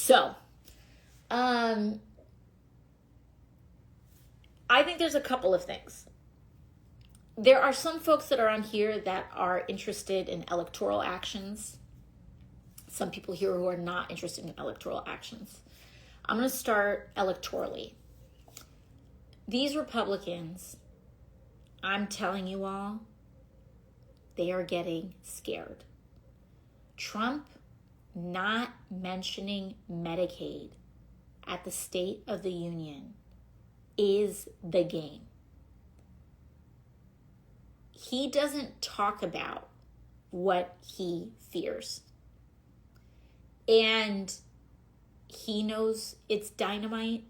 So, I think there's a couple of things. There are some folks that are on here that are interested in electoral actions. Some people here who are not interested in electoral actions. I'm going to start electorally. These Republicans, I'm telling you all, they are getting scared. Trump not mentioning Medicaid at the State of the Union is the game. He doesn't talk about what he fears. And he knows it's dynamite.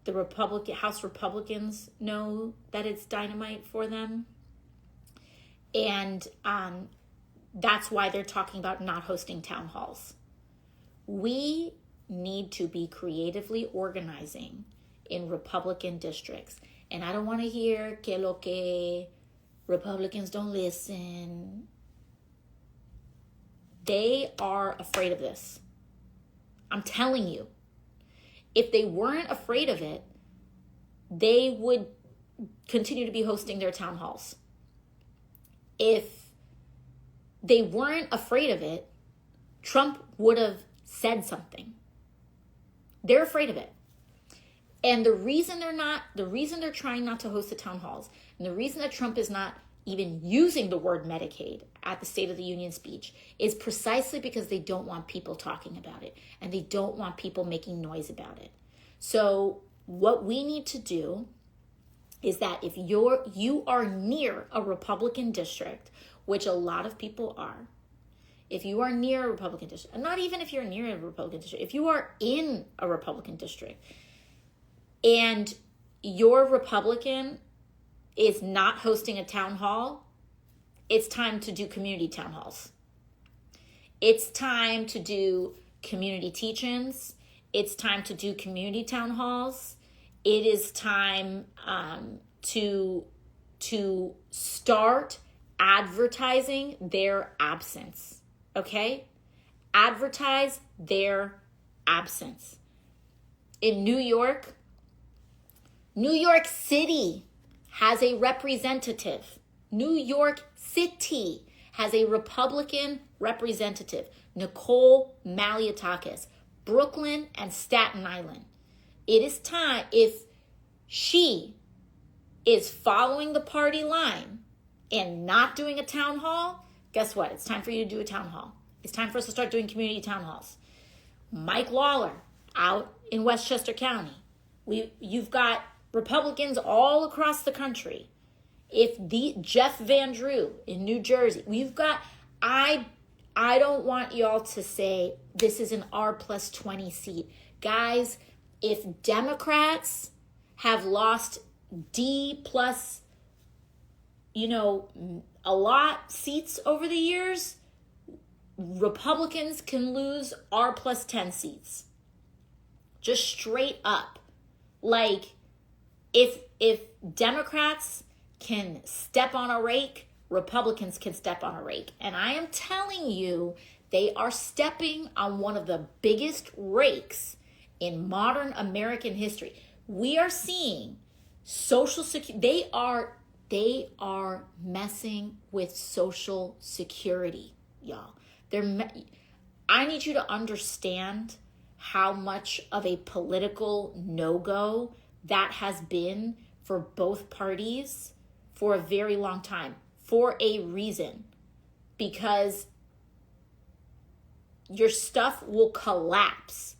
The House Republicans know that it's dynamite for them. And that's why they're talking about not hosting town halls. We need to be creatively organizing in Republican districts. And I don't want to hear que lo que Republicans don't listen. They are afraid of this. I'm telling you. If they weren't afraid of it, they would continue to be hosting their town halls. If they weren't afraid of it, Trump would have said something. They're afraid of it. And the reason they're trying not to host the town halls, and the reason that Trump is not even using the word Medicaid at the State of the Union speech is precisely because they don't want people talking about it, and they don't want people making noise about it. So what we need to do is that if you are near a Republican district, which a lot of people are, if you are near a Republican district, and not even if you're near a Republican district, if you are in a Republican district and your Republican is not hosting a town hall, it's time to do community town halls. It's time to do community teach-ins. It's time to do community town halls. It is time to start advertising their absence, okay? Advertise their absence. In New York City has a representative. New York City has a Republican representative, Nicole Malliotakis. Brooklyn and Staten Island. It is time, if she is following the party line and not doing a town hall, guess what? It's time for you to do a town hall. It's time for us to start doing community town halls. Mike Lawler out in Westchester County. You've got Republicans all across the country. Jeff Van Drew in New Jersey. I don't want y'all to say this is an R+20 seat. Guys, if Democrats have lost D+, a lot seats over the years, Republicans can lose R+10 seats. Just straight up. Like, if Democrats can step on a rake, Republicans can step on a rake. And I am telling you, they are stepping on one of the biggest rakes in modern American history. We are seeing Social Security. They are messing with Social Security, y'all. I need you to understand how much of a political no-go that has been for both parties for a very long time. For a reason, because your stuff will collapse.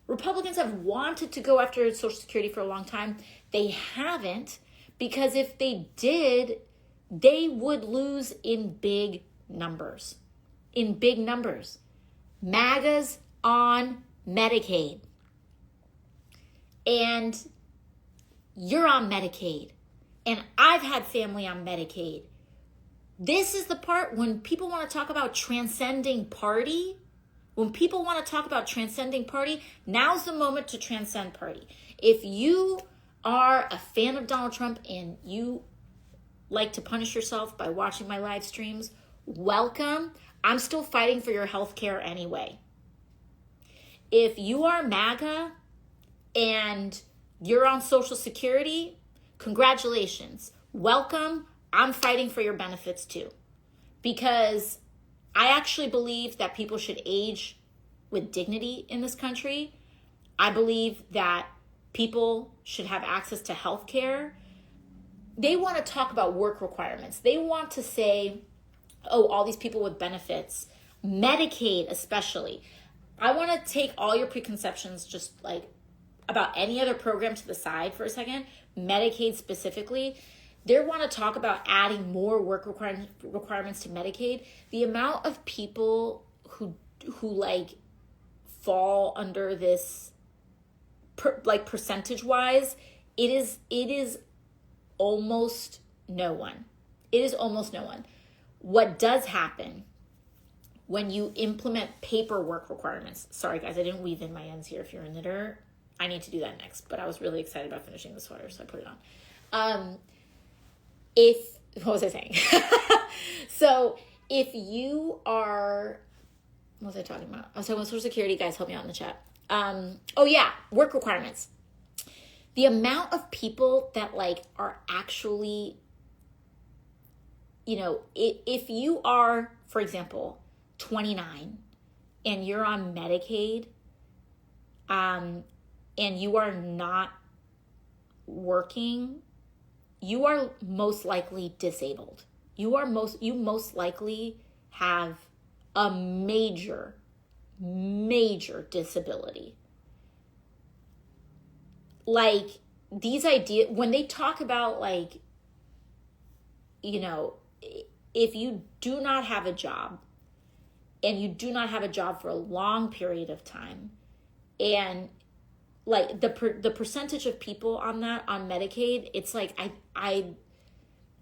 Republicans have wanted to go after Social Security for a long time. They haven't, because if they did, they would lose in big numbers. In big numbers. MAGA's on Medicaid. And you're on Medicaid. And I've had family on Medicaid. This is the part when people want to talk about transcending party. When people want to talk about transcending party, now's the moment to transcend party. If you are a fan of Donald Trump and you like to punish yourself by watching my live streams, welcome. I'm still fighting for your health care anyway. if you are MAGA and you're on Social Security, congratulations. Welcome. I'm fighting for your benefits too. Because I actually believe that people should age with dignity in this country. I believe that people should have access to health care. They want to talk about work requirements. They want to say, oh, all these people with benefits, Medicaid especially. I want to take all your preconceptions just like about any other program to the side for a second. Medicaid specifically. They want to talk about adding more work requirements to Medicaid. The amount of people who like fall under this, like percentage wise, it is almost no one. It is almost no one. What does happen when you implement paperwork requirements? Sorry guys, I didn't weave in my ends here. If you're a knitter, I need to do that next. But I was really excited about finishing the sweater, so I put it on. What was I saying? So if you are, what was I talking about? I was talking about Social Security. Guys, help me out in the chat. Oh yeah, work requirements. The amount of people that like are actually, you know, if you are, for example, 29 and you're on Medicaid, and you are not working, you are most likely disabled. You most likely have a major disability. Like these ideas, when they talk about like, you know, if you do not have a job and you do not have a job for a long period of time, and like the percentage of people on that on Medicaid, it's like I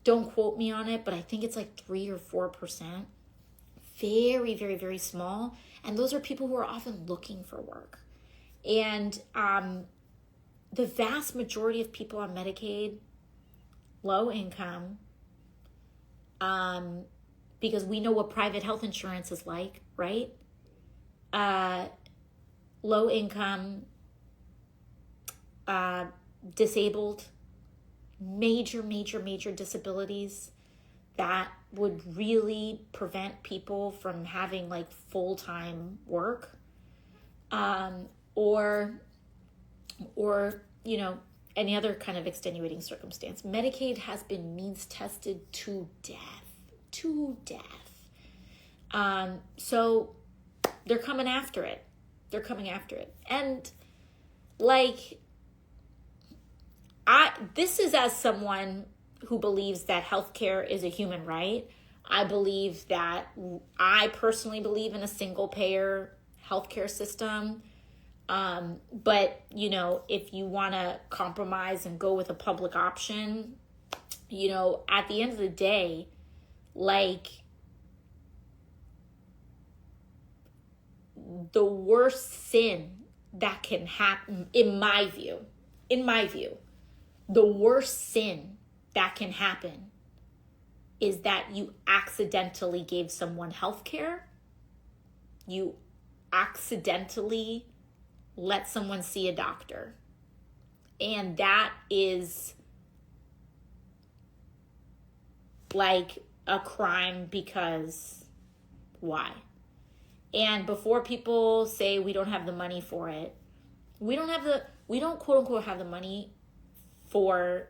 don't quote me on it, but I think it's like 3 or 4%. Very, very, very small. And those are people who are often looking for work. And the vast majority of people on Medicaid, low income, because we know what private health insurance is like, right? Low income, disabled, major disabilities that would really prevent people from having like full-time work, or you know, any other kind of extenuating circumstance. Medicaid has been means tested to death. So they're coming after it. And like, this is as someone who believes that healthcare is a human right. I personally believe in a single payer healthcare system. But, you know, if you want to compromise and go with a public option, you know, at the end of the day, like, the worst sin that can happen, in my view, the worst sin that can happen is that you accidentally gave someone health care. You accidentally let someone see a doctor. And that is like a crime, because why? And before people say we don't have the money for it, we don't quote unquote have the money for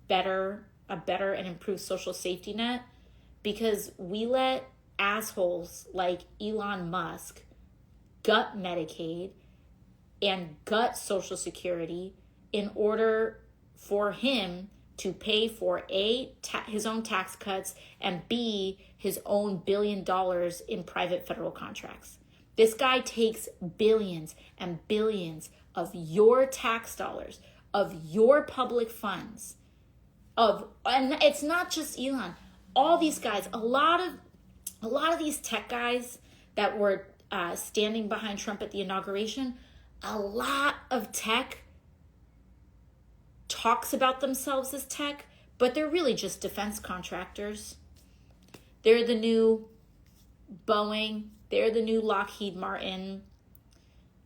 a better and improved social safety net, because we let assholes like Elon Musk gut Medicaid and gut Social Security in order for him to pay for his own tax cuts, and B, his own $1 billion in private federal contracts. This guy takes billions and billions of your tax dollars, of your public funds, and it's not just Elon. All these guys, a lot of these tech guys that were standing behind Trump at the inauguration, a lot of tech talks about themselves as tech, but they're really just defense contractors. They're the new Boeing. They're the new Lockheed Martin.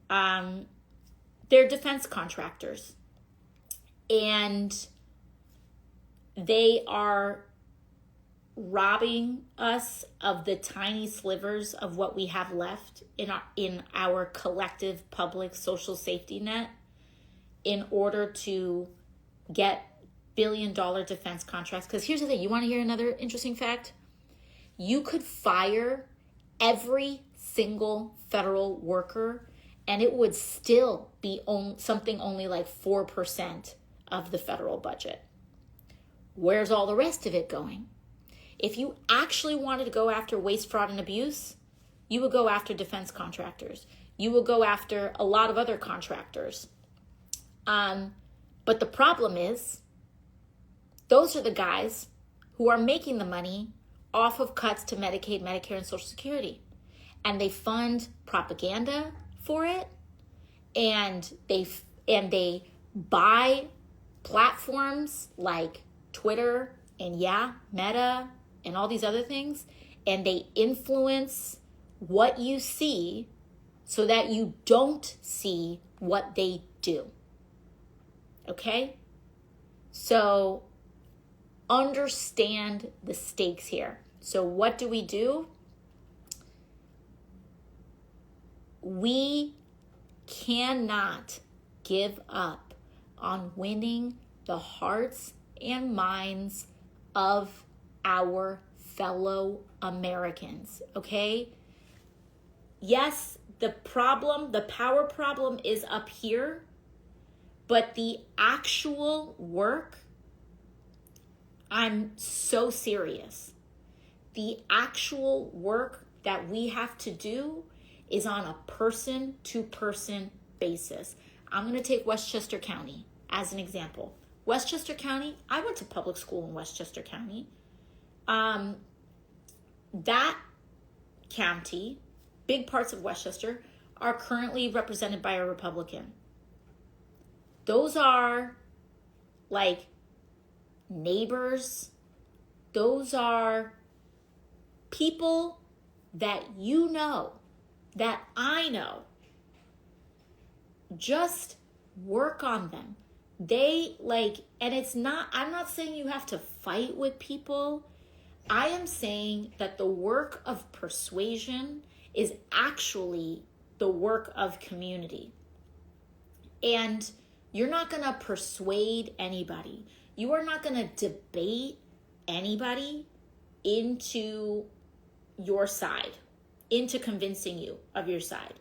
they're defense contractors. And they are robbing us of the tiny slivers of what we have left in our collective public social safety net in order to get billion-dollar defense contracts. Because here's the thing, you want to hear another interesting fact? You could fire every single federal worker and it would still be something only like 4% of the federal budget. Where's all the rest of it going? If you actually wanted to go after waste, fraud, and abuse, you would go after defense contractors. You would go after a lot of other contractors. But the problem is, those are the guys who are making the money off of cuts to Medicaid, Medicare, and Social Security. And they fund propaganda for it. And they buy platforms like Twitter and Meta and all these other things, and they influence what you see so that you don't see what they do. Okay? So understand the stakes here. So what do? We cannot give up on winning the hearts and minds of our fellow Americans, okay? Yes, the power problem is up here, but the actual work, I'm so serious. The actual work that we have to do is on a person-to-person basis. I'm going to take Westchester County as an example. Westchester County, I went to public school in Westchester County. That county, big parts of Westchester, are currently represented by a Republican. Those are like neighbors. Those are people that you know, that I know. Just work on them. And I'm not saying you have to fight with people. I am saying that the work of persuasion is actually the work of community. And you're not going to persuade anybody. You are not going to debate anybody into your side, into convincing you of your side.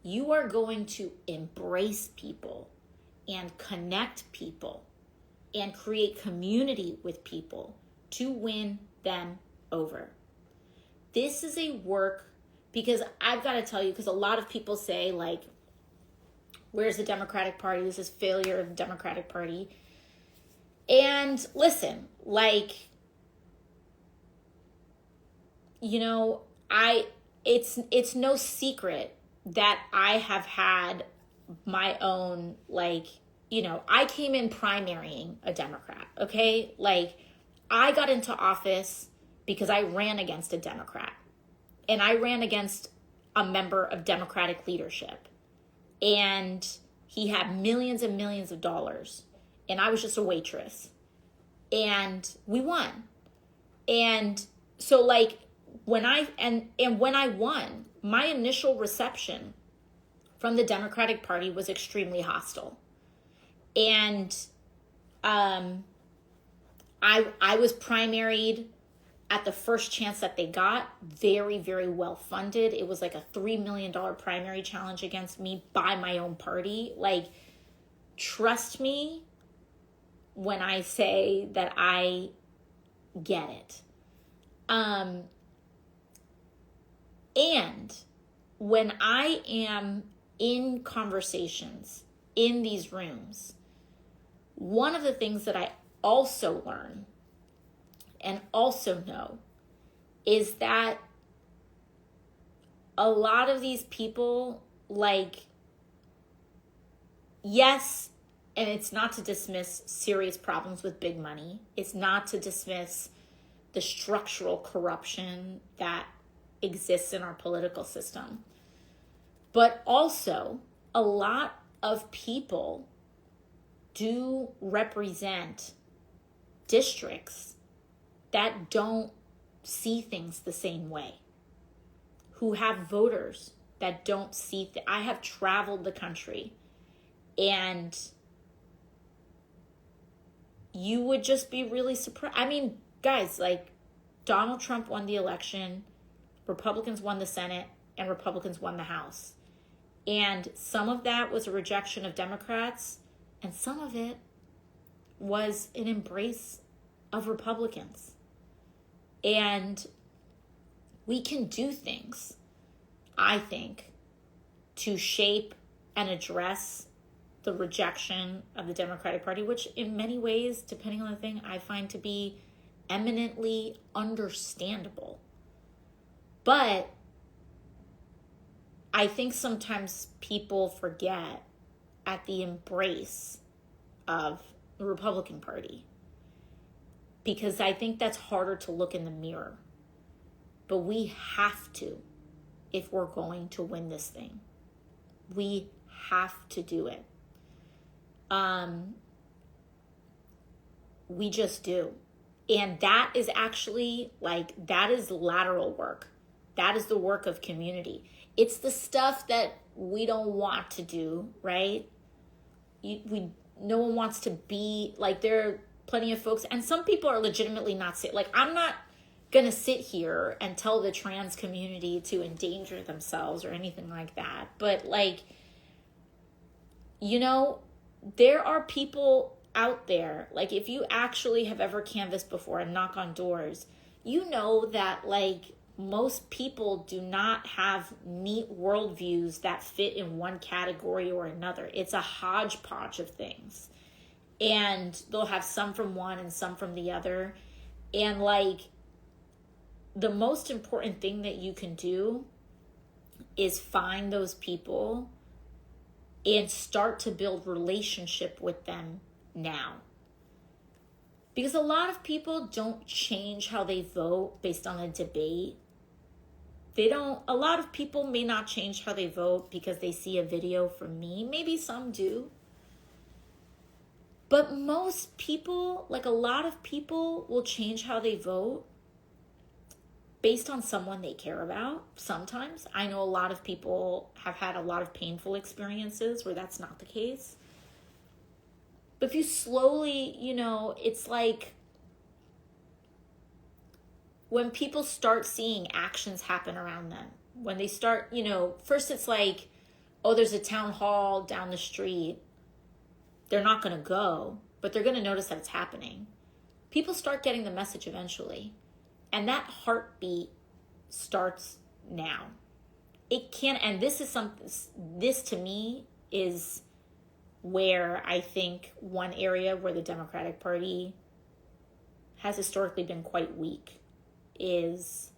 You are going to embrace people and connect people and create community with people to win them over. This is a work, because I've got to tell you, because a lot of people say, like, where's the Democratic Party? This is failure of the Democratic Party. And listen, like, you know, it's no secret that I have had my own, like, you know, I came in primarying a Democrat, okay? Like, I got into office because I ran against a Democrat. And I ran against a member of Democratic leadership. And he had millions and millions of dollars. And I was just a waitress. And we won. And so, like, when I won, my initial reception from the Democratic Party was extremely hostile. And I was primaried at the first chance that they got, very, very well funded. It was like a $3 million primary challenge against me by my own party. Like, trust me when I say that I get it. And when I am in conversations in these rooms, one of the things that I also learn and also know is that a lot of these people, like, yes, and it's not to dismiss serious problems with big money. It's not to dismiss the structural corruption that exists in our political system. But also, a lot of people do represent districts that don't see things the same way, who have voters that don't see I have traveled the country, and you would just be really surprised. I mean, guys, like, Donald Trump won the election, Republicans won the Senate, and Republicans won the House. And some of that was a rejection of Democrats, and some of it was an embrace of Republicans. And we can do things, I think, to shape and address the rejection of the Democratic Party, which in many ways, depending on the thing, I find to be eminently understandable. But I think sometimes people forget at the embrace of the Republican Party, because I think that's harder to look in the mirror. But we have to, if we're going to win this thing. We have to do it. We just do. And that is actually, like, that is lateral work. That is the work of community. It's the stuff that we don't want to do, right? No one wants to be, like, there are plenty of folks, and some people are legitimately not safe. Like, I'm not gonna sit here and tell the trans community to endanger themselves or anything like that. But, like, you know, there are people out there, like, if you actually have ever canvassed before and knock on doors, you know that, like, most people do not have neat worldviews that fit in one category or another. It's a hodgepodge of things. And they'll have some from one and some from the other. And, like, the most important thing that you can do is find those people and start to build relationship with them now. Because a lot of people don't change how they vote based on a debate. A lot of people may not change how they vote because they see a video from me. Maybe some do. But most people, like, a lot of people will change how they vote based on someone they care about. Sometimes. I know a lot of people have had a lot of painful experiences where that's not the case. But if you slowly, you know, it's like when people start seeing actions happen around them, when they start, you know, first it's like, oh, there's a town hall down the street. They're not going to go, but they're going to notice that it's happening. People start getting the message eventually. And that heartbeat starts now. It can, and this to me is where I think one area where the Democratic Party has historically been quite weak is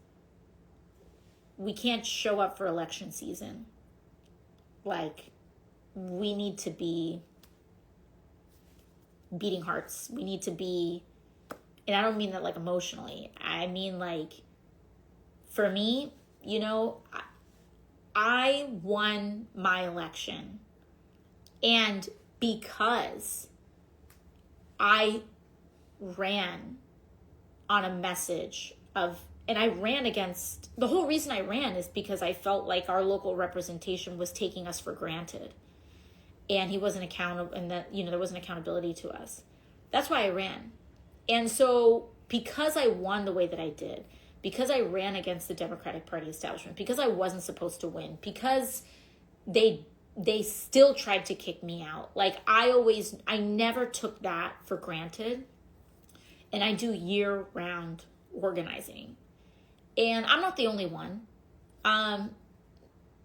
we can't show up for election season. Like, we need to be beating hearts. We need to be, and I don't mean that like emotionally. I mean, like, for me, you know, I won my election. And because I ran on a message of, and I ran against, the whole reason I ran is because I felt like our local representation was taking us for granted. And he wasn't accountable, and that, you know, there wasn't accountability to us. That's why I ran. And so because I won the way that I did, because I ran against the Democratic Party establishment, because I wasn't supposed to win, because they still tried to kick me out. Like, I never took that for granted. And I do year-round organizing. And I'm not the only one.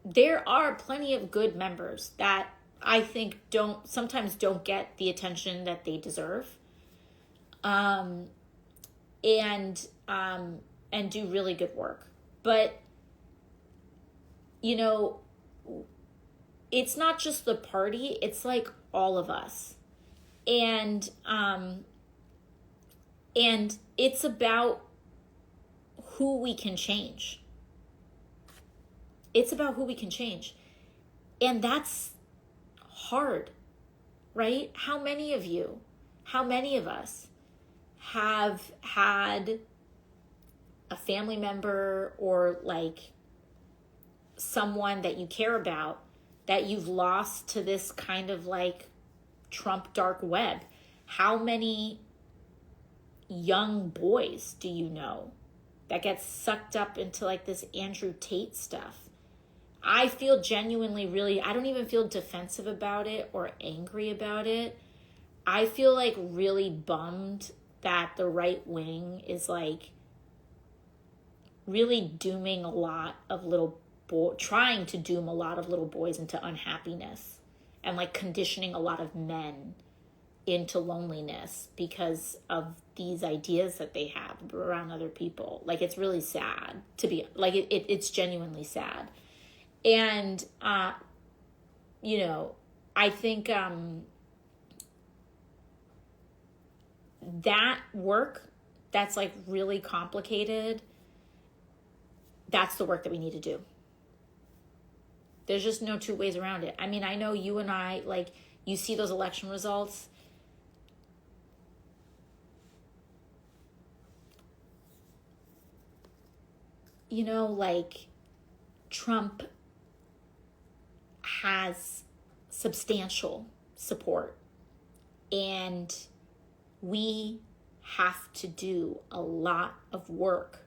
There are plenty of good members that I think sometimes don't get the attention that they deserve. And do really good work. But, you know, it's not just the party, it's like all of us. And it's about who we can change. It's about who we can change. And that's hard, right? How many of you, how many of us have had a family member or like someone that you care about that you've lost to this kind of like Trump dark web? How many young boys do you know that get sucked up into like this Andrew Tate stuff? I feel genuinely really, I don't even feel defensive about it or angry about it. I feel like really bummed that the right wing is like really dooming a lot of little trying to doom a lot of little boys into unhappiness and like conditioning a lot of men into loneliness because of these ideas that they have around other people. Like, it's really sad to be like, it's genuinely sad. And, you know, I think, that work that's like really complicated, that's the work that we need to do. There's just no two ways around it. I mean, I know you and I, like, you see those election results. You know, like, Trump has substantial support, and we have to do a lot of work.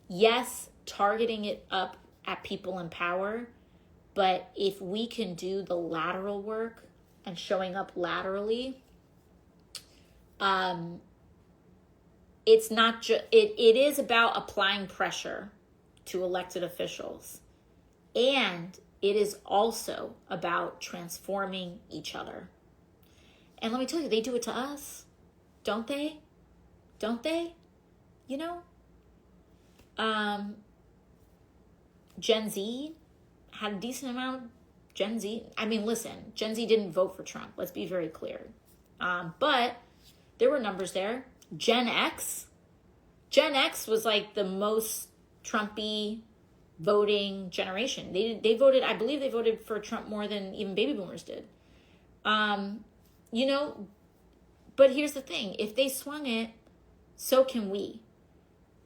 Yes, targeting it up at people in power, but if we can do the lateral work and showing up laterally, it's not just, it is about applying pressure to elected officials. And it is also about transforming each other. And let me tell you, they do it to us. Don't they? Don't they? You know? Gen Z had a decent amount of Gen Z. I mean, listen, Gen Z didn't vote for Trump. Let's be very clear. But there were numbers there. Gen X was like the most Trumpy voting generation. They voted, I believe they voted for Trump more than even baby boomers did. You know, but here's the thing. If they swung it, so can we.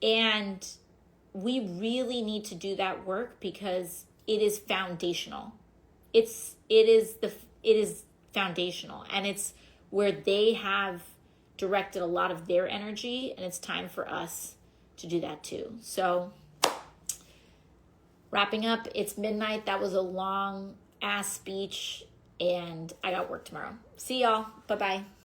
And we really need to do that work because it is foundational. It is foundational, and it's where they have directed a lot of their energy, and it's time for us to do that too. So, wrapping up, it's midnight. That was a long ass speech, and I got work tomorrow. See y'all. Bye-bye.